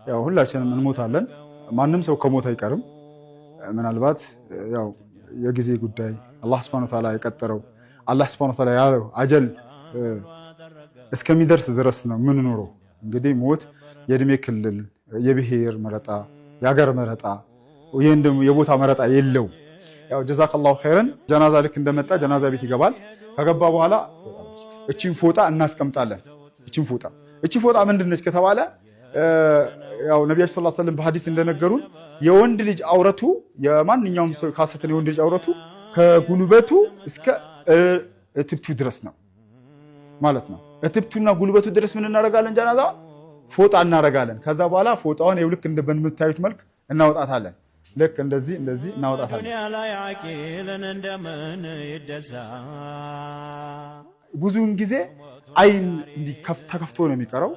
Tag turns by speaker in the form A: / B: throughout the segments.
A: ያው ሁላችንም እንሞታለን። ማንም ሰው ከሞት አይቀርም። ምናልባት ያው የጊዜ ጉዳይ አላህ Subhanahu Wa Ta'ala የቀጠረው አላህ Subhanahu Wa Ta'ala ያለው አጀል እስከሚደርስ ድረስ ነው የምንኖረው። እንግዲህ ሞት የእድሜ ክልል፣ የብሔር መረጣ፣ የሀገር መረጣ፣ የቦታ መረጣ የለው። ያው ጀዛከላሁ ኸይረን ጀናዛ ልክ እንደመጣ ጀናዛ ቤት ይገባል። ከገባ በኋላ እቺን ፎጣ እናስቀምጣለን። እቺ ፎጣ ምንድነች ከተባለ ያው ነብያችን ሰለላሁ ዐለይሂ ወሰለም በሐዲስ እንደነገሩን የወንድ ልጅ አውረቱ የማንኛውም ሰው ካሰተን የወንድ ልጅ አውረቱ ከጉልበቱ እስከ እትብቱ ድረስ ነው ማለት ነው። እትብቱና ጉልበቱ ድረስ ምን እናደርጋለን? ጀናዛ ፎጣ እናደርጋለን። ከዛ በኋላ ፎጣውን ይኸው ልክ እንደምታዩት መልክ እናወጣታለን። ልክ እንደዚህ እናወጣታለን። ብዙውን ጊዜ አይን እንዲህ ተከፍቶ ነው የሚቀረው።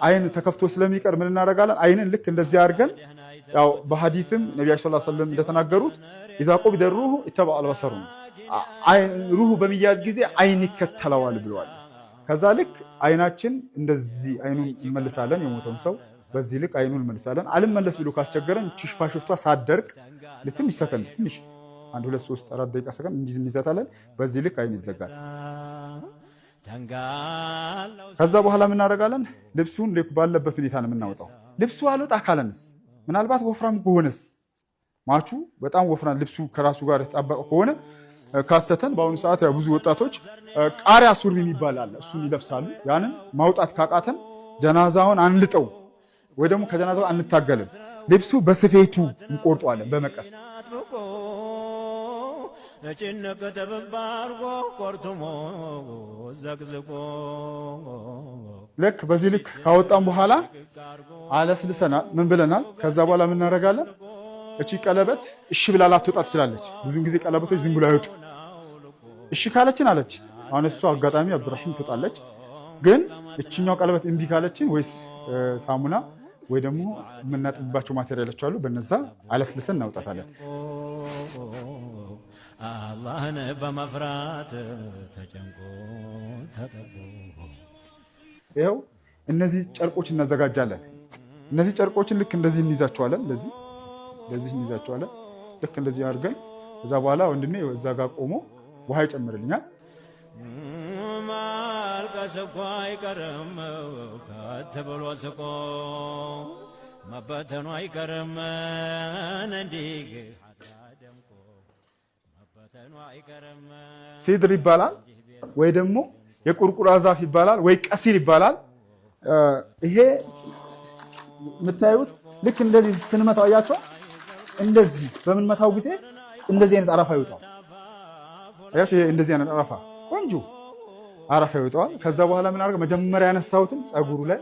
A: አይን ተከፍቶ ስለሚቀር ምን እናደርጋለን? አይንን ልክ እንደዚህ አድርገን ያው በሐዲስም ነብያችን ሰለላሁ ዐለይሂ ወሰለም እንደተናገሩት ኢዛ ቁቢደ ሩሁ ኢተበዐ አልበሰሩ ሩሁ በሚያዝ ጊዜ አይን ይከተለዋል ብለዋል። ከዛ ልክ አይናችን እንደዚህ አይኑን እንመልሳለን። የሞተውን ሰው በዚህ ልክ አይኑን እንመልሳለን። አልመለስ ብሎ ካስቸገረን ሽፋሽፍቷ ሳትደርቅ ትንሽ ሰከንድ ትንሽ 1 2 3 4 ደቂቃ ሰከንድ እንዲህ እንይዛታለን። በዚህ ልክ አይን ይዘጋል። ከዛ በኋላ ምን እናደርጋለን? ልብሱን ባለበት ሁኔታ ነው የምናወጣው። ልብሱ አልወጣ ካለንስ ምናልባት ወፍራም ከሆነስ ማቹ በጣም ወፍራም ልብሱ ከራሱ ጋር የተጣበቀ ከሆነ ካሰተን በአሁኑ ሰዓት ያው ብዙ ወጣቶች ቃሪያ ሱሪ የሚባል አለ፣ እሱን ይለብሳሉ። ያንን ማውጣት ካቃተን ጀናዛውን አንልጠው ወይ ደግሞ ከጀናዛው አንታገልም። ልብሱ በስፌቱ እንቆርጠዋለን በመቀስ። ልክ በዚህ ልክ ካወጣን በኋላ አለስልሰናል። ምን ብለናል? ከዛ በኋላ ምን እናደርጋለን? እቺ ቀለበት እሺ ብላ ላትወጣ ትችላለች። ብዙ ጊዜ ቀለበቶች ዝም ብሎ አይወጡ። እሺ ካለችን አለች። አሁን እሷ አጋጣሚ አብዱራሂም ትወጣለች። ግን እቺኛው ቀለበት እምቢ ካለችን ወይስ ሳሙና ወይ ደግሞ የምናጥብባቸው ማቴሪያሎች አሉ፣ በነዛ አለስልሰን እናውጣታለን። አላህን በመፍራት ተጨንቆ ተጠቦ ይኸው እነዚህ ጨርቆች እናዘጋጃለን። እነዚህ ጨርቆችን ልክ እንደዚህ እንይዛቸዋለን። እንደዚህ እንይዛቸዋለን። ልክ እንደዚህ አድርገን ከዛ በኋላ ወንድሜ እዛ ጋር ቆሞ ውሃ ይጨምርልኛል። ማልቀስ እኮ አይቀርም ከተብሎ ስቆ መበተኑ አይቀርም እንዲህ ሲድር ይባላል ወይ ደግሞ የቁርቁራ ዛፍ ይባላል ወይ ቀሲር ይባላል። ይሄ የምታዩት ልክ እንደዚህ ስንመታው አያቸው። እንደዚህ በምንመታው ጊዜ እንደዚህ አይነት አረፋ ይወጣል። አያቸው። ይሄ እንደዚህ አይነት አረፋ ቆንጆ አረፋ ይወጣል። ከዛ በኋላ ምን አደረገ? መጀመሪያ ያነሳሁትን ጸጉሩ ላይ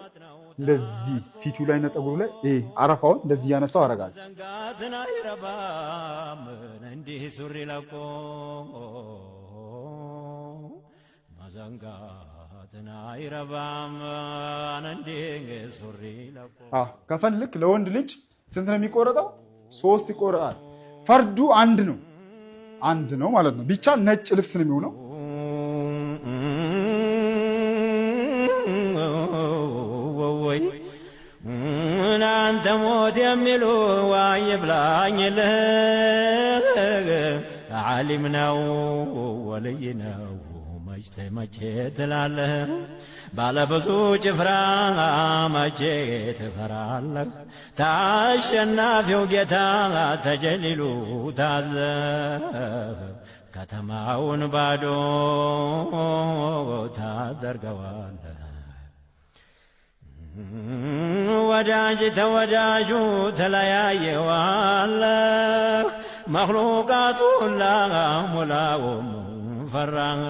A: እንደዚህ ፊቱ ላይ እና ጸጉሩ ላይ ይሄ አረፋውን እንደዚህ ያነሳው አረጋለሁ። ከፈን ልክ ለወንድ ልጅ ስንት ነው የሚቆረጠው? 3 ይቆረጣል። ፈርዱ አንድ ነው ማለት ነው። ብቻ ነጭ ልብስ ነው የሚሆነው። እናንተ ሞት የሚሉ ዋይ ብላኝልህ ዓሊም ነው ወልይ ነው መቼ ትላለህ? ባለብዙ ጭፍራ መቼ ትፈራለህ? ታሸናፊው ጌታ ተጀሊሉ ታዘህ ከተማውን ባዶ ታደርገዋለህ። ወዳጅ ተወዳጁ ተለያየዋለህ። መኽሉቃቱ ሁላ ሙላውም ፈራህ።